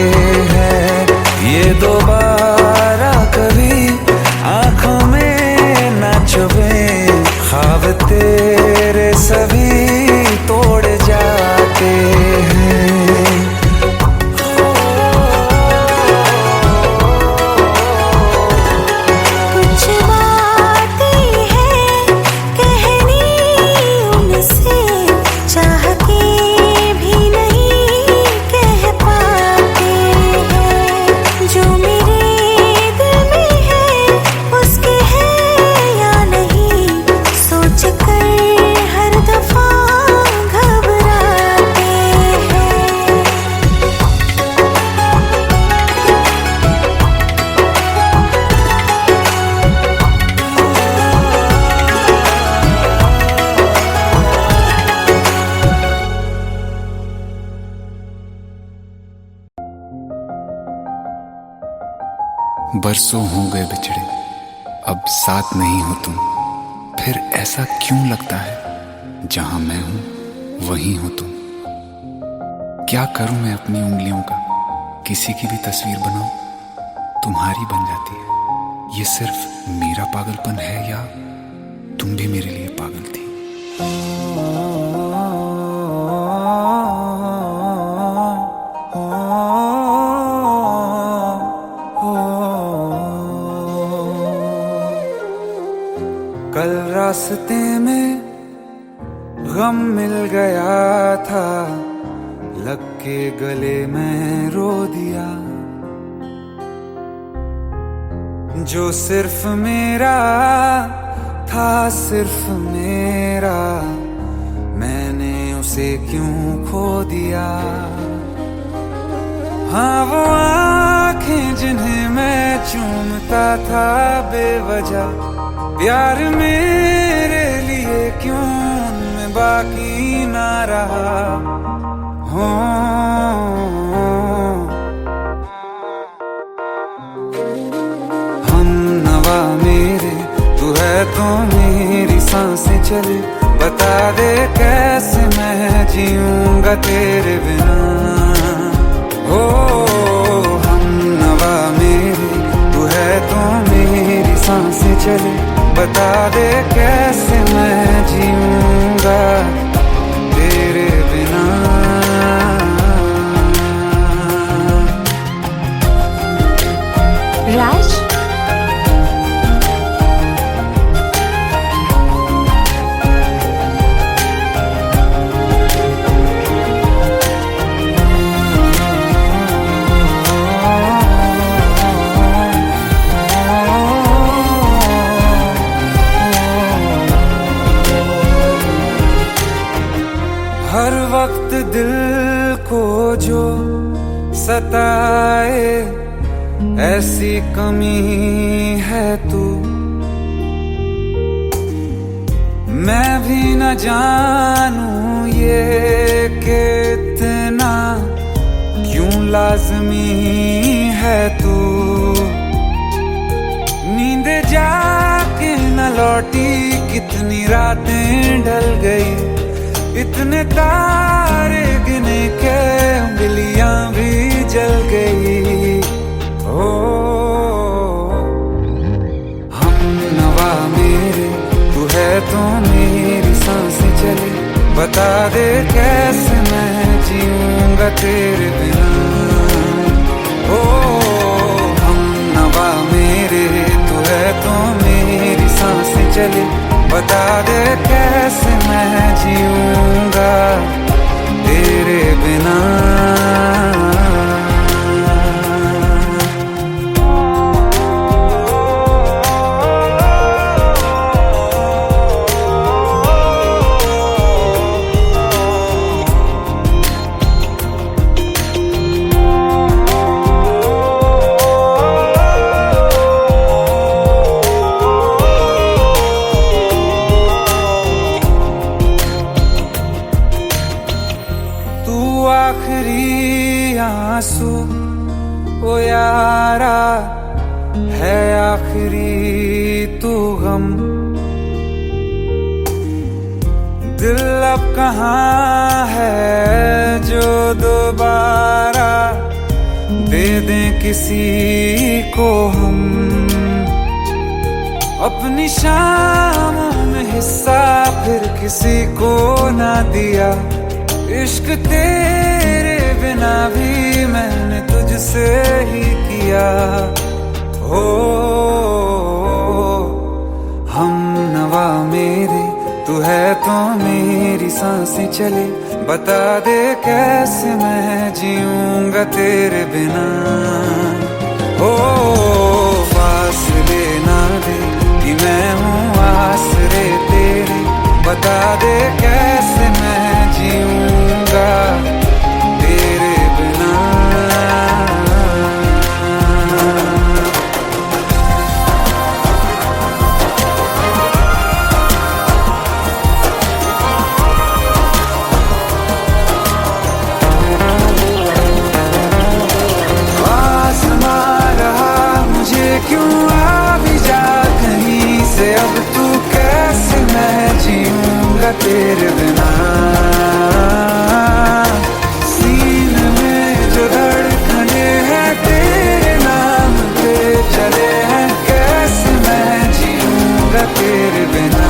हैं, ये दोबारा कभी आंखों में ना चुभे, ख्वाब तेरे सभी तोड़ जाते हैं। कुछ बातें हैं कहनी उनसे, चाह के भी नहीं कह पाते हैं, जो मेरे दिल में है उसके है या नहीं, सोच कर हर दफा घबराते हैं। बरसों हो गए बिछड़े, अब साथ नहीं हो तुम, फिर ऐसा क्यों लगता है जहां मैं हूं वहीं हो तुम। क्या करूं मैं अपनी उंगलियों का, किसी की भी तस्वीर बनाऊं तुम्हारी बन जाती है। ये सिर्फ मेरा पागलपन है या तुम भी मेरे लिए पागल थी। कल रास्ते में गम मिल गया था, लग के गले में रो दिया, जो सिर्फ मेरा था सिर्फ मेरा, मैंने उसे क्यों खो दिया। हाँ वो आंखें जिन्हें मैं चूमता था बेवजह, प्यार मेरे लिए क्यों उनमें बाकी ना रहा हो। हम नवा मेरे तू है तो मेरी सांसें चले, बता दे कैसे मैं जीऊंगा तेरे बिना। हो हम नवा मेरे तू है तो मेरी सांसें चले, बता दे कैसे मैं जीऊंगा तेरे बिना। सताए, ऐसी कमी है तू। मैं भी न जानूं ये कि इतना क्यों लाज़मी है तू। नींद जाके न लौटी, कितनी रातें ढल गई, इतने तारे गिने के उंगलियां भी जल गई। ओ हम नवा मेरे, तू है तो मेरी सांसें चले। बता दे कैसे मैं जीऊंगा तेरे बिना। ओ हम नवा मेरे, तू है तो मेरी सांसें चले। बता दे कैसे मैं जीऊंगा तेरे बिना। आखिरी आंसू ओ यारा है, आखिरी तू गम। दिल अब कहाँ है जो दोबारा दे दें किसी को हम। अपनी शामों में हिस्सा फिर किसी को ना दिया। इश्क तेरे बिना भी मैंने तुझसे ही किया। हो हम नवा मेरे, तू है तो मेरी सांसें चले। बता दे कैसे मैं जीऊंगा तेरे बिना। ओ फासले ना दे कि मैं हूँ आसरे तेरे। बता दे कैसे मैं जीऊंगा तेरे बिना। आसमां रहा मुझे क्यों, आ भी जा कहीं से। अब तू कैसे मैं जीऊंगा तेरे बिना। सीने में जो धड़कने हैं तेरे नाम पे चले हैं, कैसे मैं जीऊंगा तेरे बिना।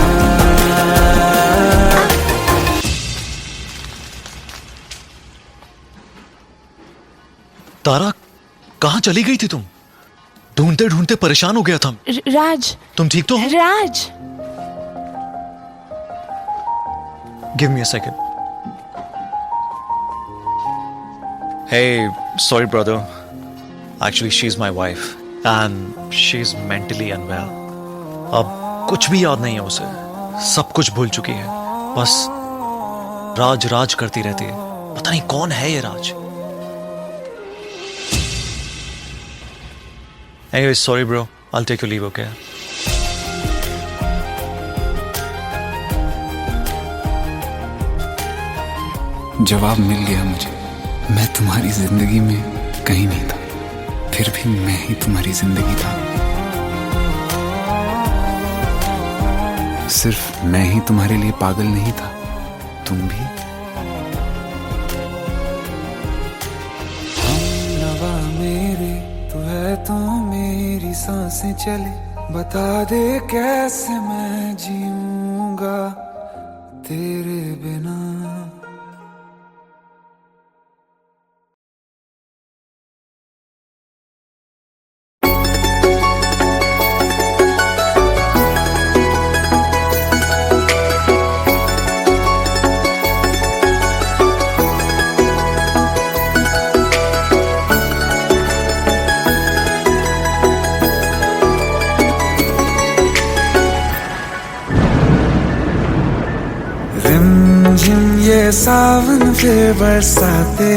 तारा, कहाँ चली गई थी तुम? ढूंढते ढूंढते परेशान हो गया था। राज, तुम ठीक तो हो? राज। Give me a second. Hey, sorry brother. Actually, she's my wife and she's mentally unwell. अब कुछ भी याद नहीं है उसे, सब कुछ भूल चुकी है। बस राज राज करती रहती है। पता नहीं कौन है ये राज। Anyway, sorry bro. I'll take your leave, okay? जवाब मिल गया मुझे। मैं तुम्हारी जिंदगी में कहीं नहीं था, फिर भी मैं ही तुम्हारी जिंदगी था। सिर्फ मैं ही तुम्हारे लिए पागल नहीं था, तुम भी। हम नवा मेरे, तू है तो मेरी सांसें चले। बता दे कैसे मैं जीऊंगा तेरे बिना। रिमझिम ये सावन फिर बरसाते,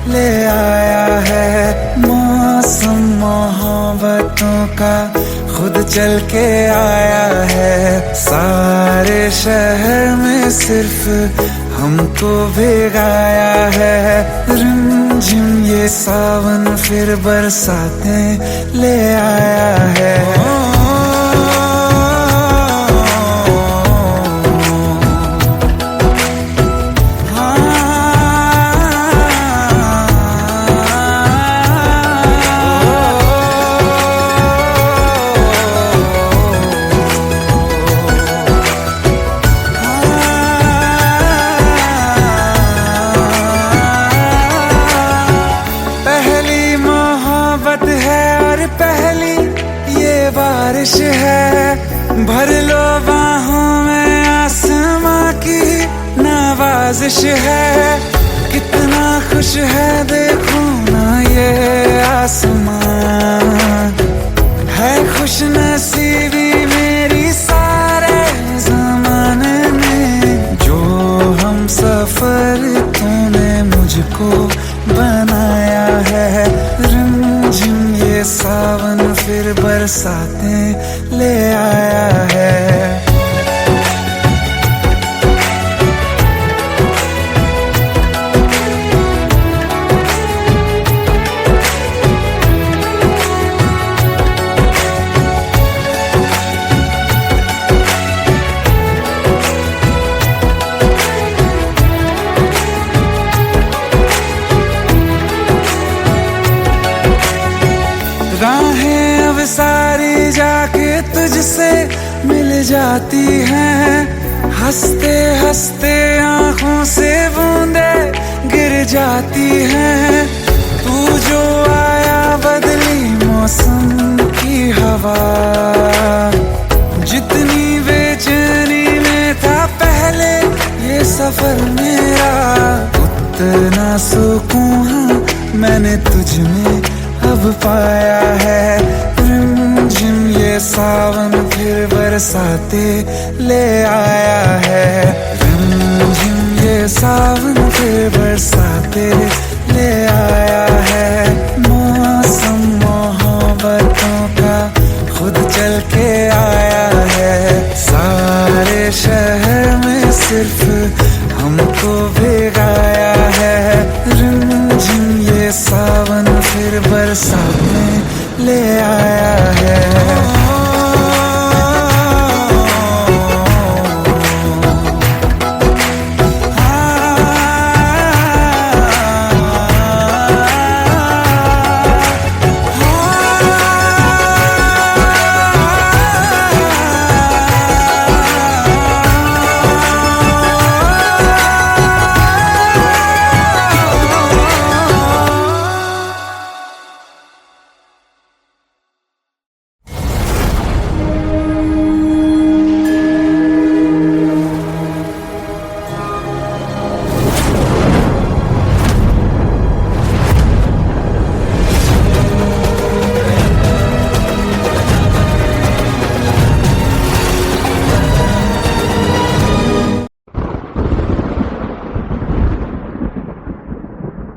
ले आया है। मौसम मोहब्बतों का खुद चल के आया है। सारे शहर में सिर्फ हमको भिगाया है। रिमझिम ये सावन फिर बरसातें ले आया है। बारिश है भर लो बाहों में, आसमां की नवाजिश है। कितना खुश है देखो ना ये आसमां, है खुश नसीबी मेरी सारे ज़माने में। जो हम सफर तूने मुझको बनाया है। रिमझिम ये सावन फिर बरसातें ले आया है। राहें अब सारी जाके तुझसे मिल जाती हैं। हंसते हंसते आंखों से बूंदे गिर जाती हैं। तू जो आया बदली मौसम की हवा, जितनी बेचैनी में था पहले ये सफर मेरा, उतना सुकून मैंने तुझ में अब पाया है। रिमझिम ये सावन फिर बरसाते ले आया है। रिमझिम ये सावन फिर बरसाते ले आया है। मौसम मोहब्बतों का खुद चल के आया है। सारे शहर में सिर्फ हमको भिगाया है। रिमझिम ये सावन फिर बरसातें ले आया है।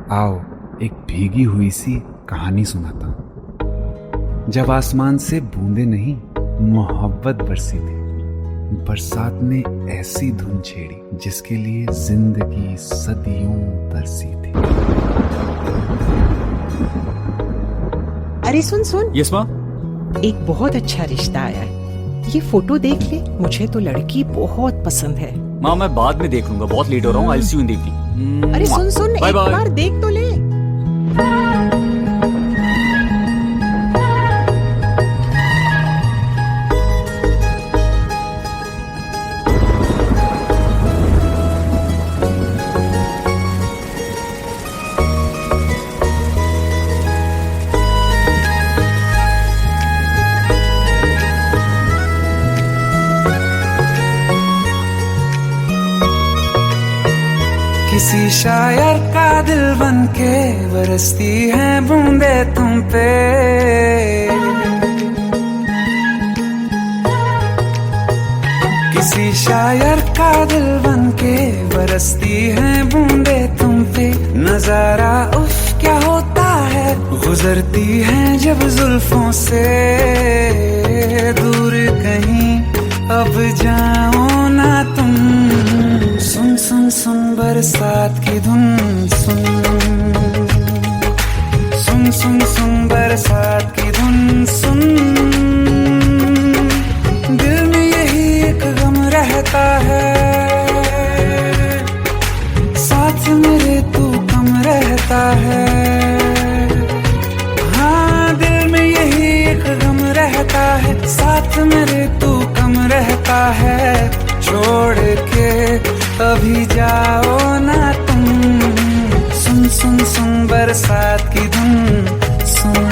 आओ एक भीगी हुई सी कहानी सुनाता हूं। जब आसमान से बूंदे नहीं मोहब्बत बरसी थी, बरसात ने ऐसी धुन छेड़ी जिसके लिए जिंदगी सदियों तरसी थी। अरे सुन सुन, यस माँ। एक बहुत अच्छा रिश्ता आया है, ये फोटो देख ले। मुझे तो लड़की बहुत पसंद है। माँ मैं बाद में देख लूंगा, बहुत लेट हो रहा हूँ। आई सी यू इन द इवनिंग। अरे सुन सुन, एक बार देख तो ले। किसी शायर का दिल बनके बरसती है बूंदे तुम पे। किसी शायर का दिल बनके बरसती है बूंदे तुम पे। नजारा उफ होती हैं जब जुल्फों से दूर कहीं, अब जाओ ना तुम। सुन सुन सुन बरसात की धुन, सुन सुन सुन सुन बरसात की धुन, सुन। दिल में यही एक गम रहता है, साथ मेरे तू कम रहता है। हाँ, दिल में यही एक गम रहता है, साथ मेरे तू कम रहता है। छोड़ के अभी जाओ ना तुम। सुन सुन सुन बरसात की धुन, सुन।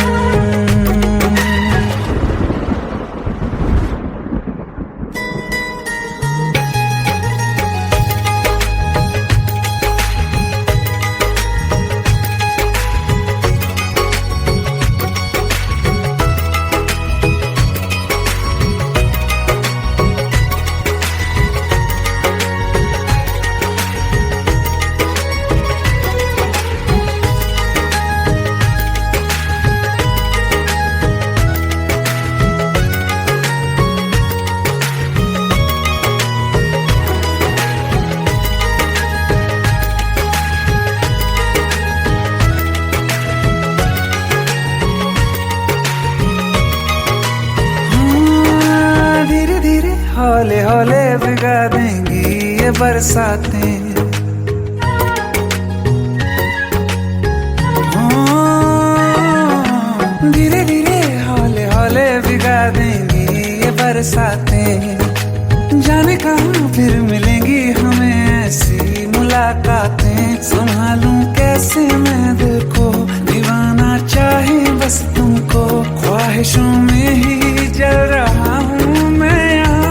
हौले हौले भिगा देंगी ये बरसातें, धीरे धीरे हौले हौले भिगा देंगी ये बरसातें। जाने कहाँ फिर मिलेंगी हमें ऐसी मुलाकातें। संभालूं कैसे मैं दिल को, दीवाना चाहे बस तुमको। ख्वाहिशों में ही जल रहा हूँ मैं यहाँ।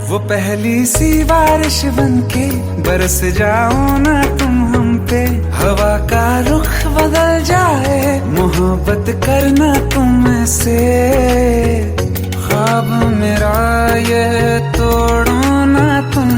वो पहली सी बारिश बनके बरस जाओ ना तुम हम पे। हवा का रुख बदल जाए, मोहब्बत करना तुम से। ख्वाब मेरा ये तोड़ो ना तुम।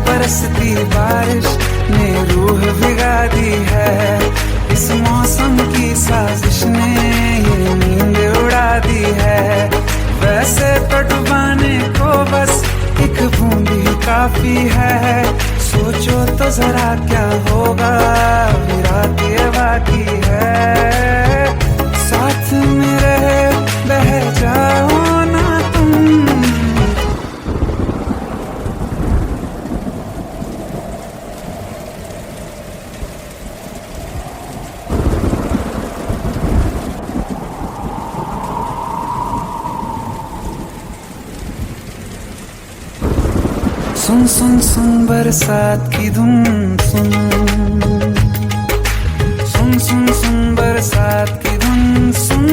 बरसती बारिश ने रूह भिगा दी है। इस मौसम की साजिश ने ये नींद उड़ा दी है। वैसे तो डुबाने को बस एक बूंद ही काफी है। सोचो तो जरा क्या होगा, अभी रात ये बाकी है। साथ मेरे बह जाओ ना तुम। सुन सुन सुन बरसात की धुन, सुन सुन सुन सुन बरसात की धुन, सुन।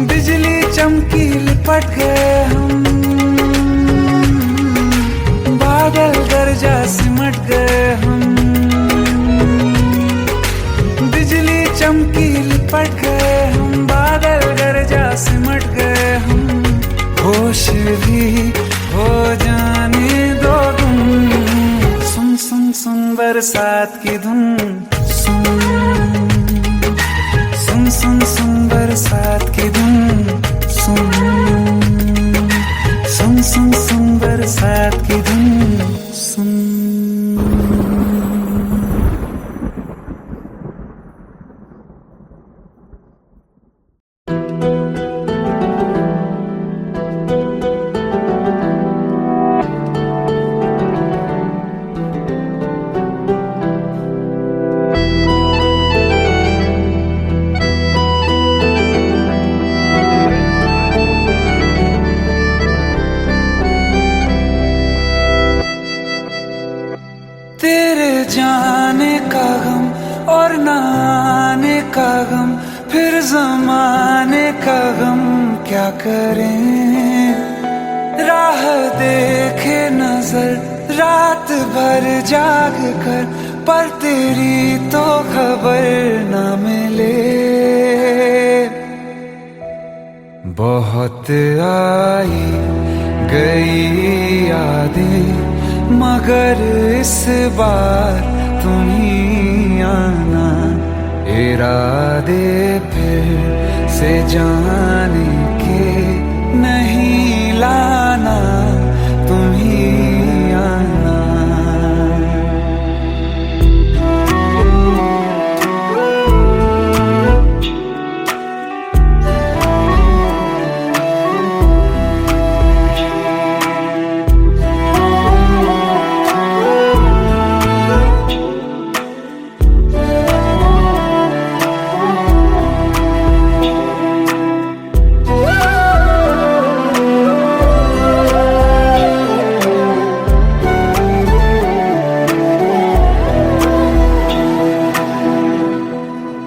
बिजली चमकी लिपट गए हम, बादल गरजा सिमट गए हम। बिजली चमकी लिपट गए हम, बादल गरजा सिमट गए हम। होश भी हो जाने दो तुम। सुन सुन सुन बरसात की धुन, सुन सुन सुन सुन बरसात की धुन, सुन सुन सुन सुन बरसात की धुन, सुन। जाने का गम और न आने का गम, फिर जमाने का गम क्या करें। राह देखे नजर रात भर जाग कर, पर तेरी तो खबर ना मिले। बहुत आई गई यादें मगर इस बार तुम ही आना। इरादे फिर से जाने के नहीं लाना, तुम ही आना।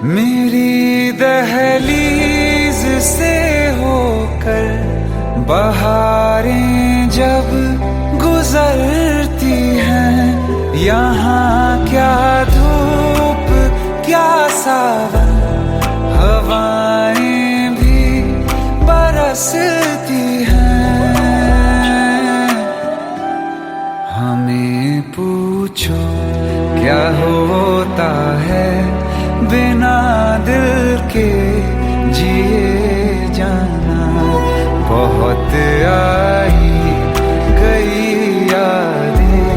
मेरी दहलीज से होकर बहारें जब गुजरती हैं, यहाँ क्या धूप क्या सावन, हवाएं भी बरसती हैं। हमें पूछो क्या होता है बिना दिल के जिए जाना। बहुत आई गई यादें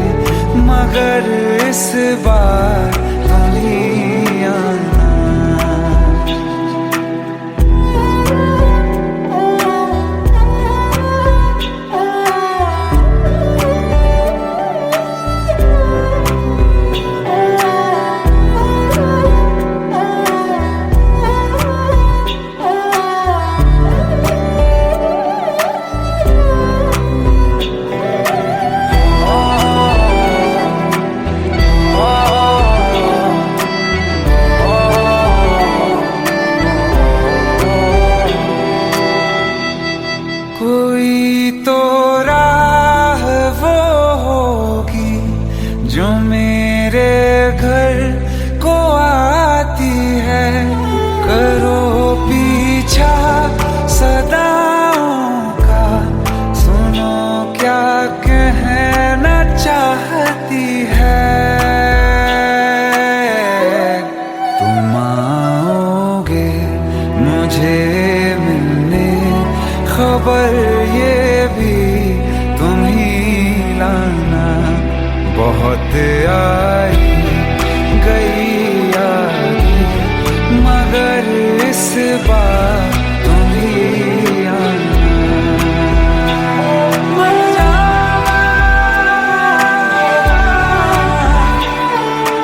मगर इस बार तुम ही आना। कोई तो राह वो होगी जो मेरे घर को आती है। करो पीछा सदाओं का, सुनो क्या कहना चाहती है। तुम आओगे मुझे मिलने, खबर ये भी तुम ही लाना। बहुत आई गई यादें मगर इस बार तुम ही आना। मर जावा,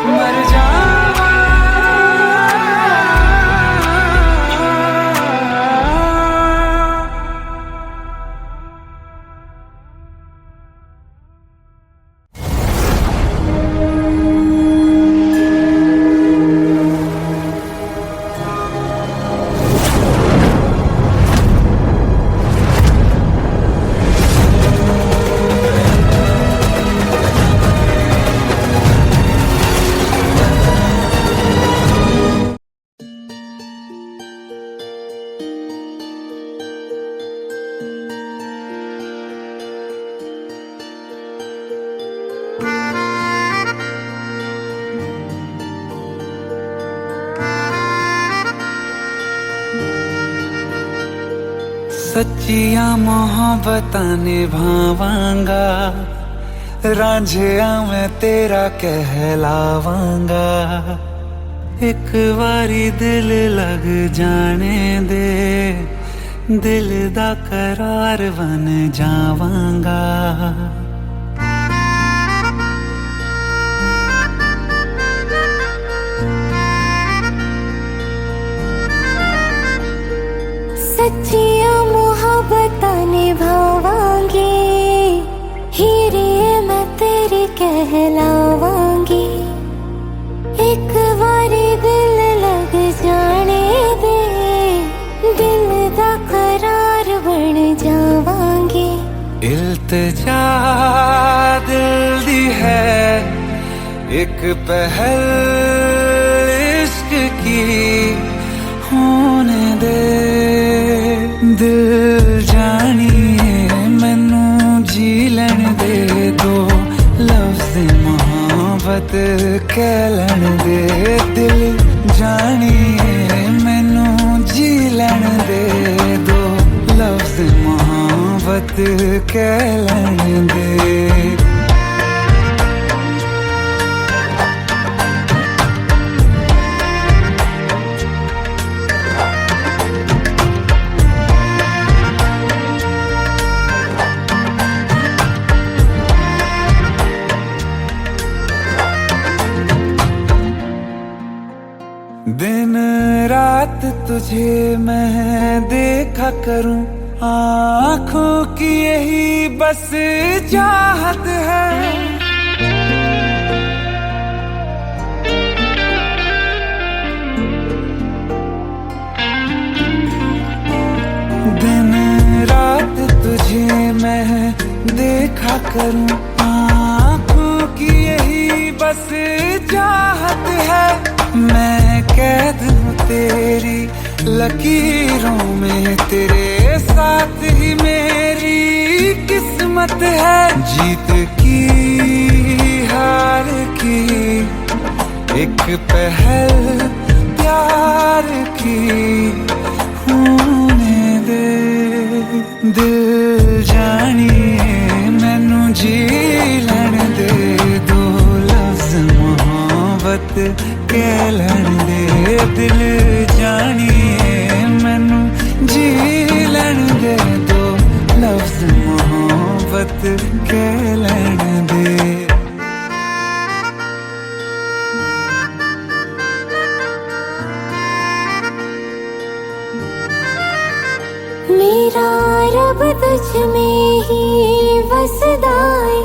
मर जावा। सच्चियां मोहब्बतां निभावांगा, रांझिया मैं तेरा कहलावांगा। एक बारी दिल लग जाने दे, दिल दा करार बन जावांगा। सच्चियां मोहब्बतां निभावांगी, हीरे मैं तेरी कहलावांगी। एक बारी दिल लग जाने दे, दिल दा करार बन जावांगी। इल्तिजा दिल दी है, एक पहल इश्क की होने दे। दिल जानिए मैनू जी लैण दे दो, लफ्ज़ मोहब्बत कह लैण दे। दिल जानिए मैनू जी लैण दे दो, लफ्ज़ मोहब्बत कह लैण दे। दिन रात तुझे मैं देखा करूं, आँखों की यही बस चाहत है। दिन रात तुझे मैं देखा करूं, आँखों की यही बस चाहत है। मैं कैद हूँ तेरी लकीरों में, तेरे साथ ही मेरी किस्मत है। जीत की हार की एक पहल प्यार की होने दे। दिल जानिए मैनू जी लैण दे दो, लफ्ज़ मोहब्बत कह लैण दे। दिल जानिए मैनू जी लैण दे दो, लफ्ज़ मोहब्बत कह लैण दे। मेरा रब तुझ में ही वसदा है,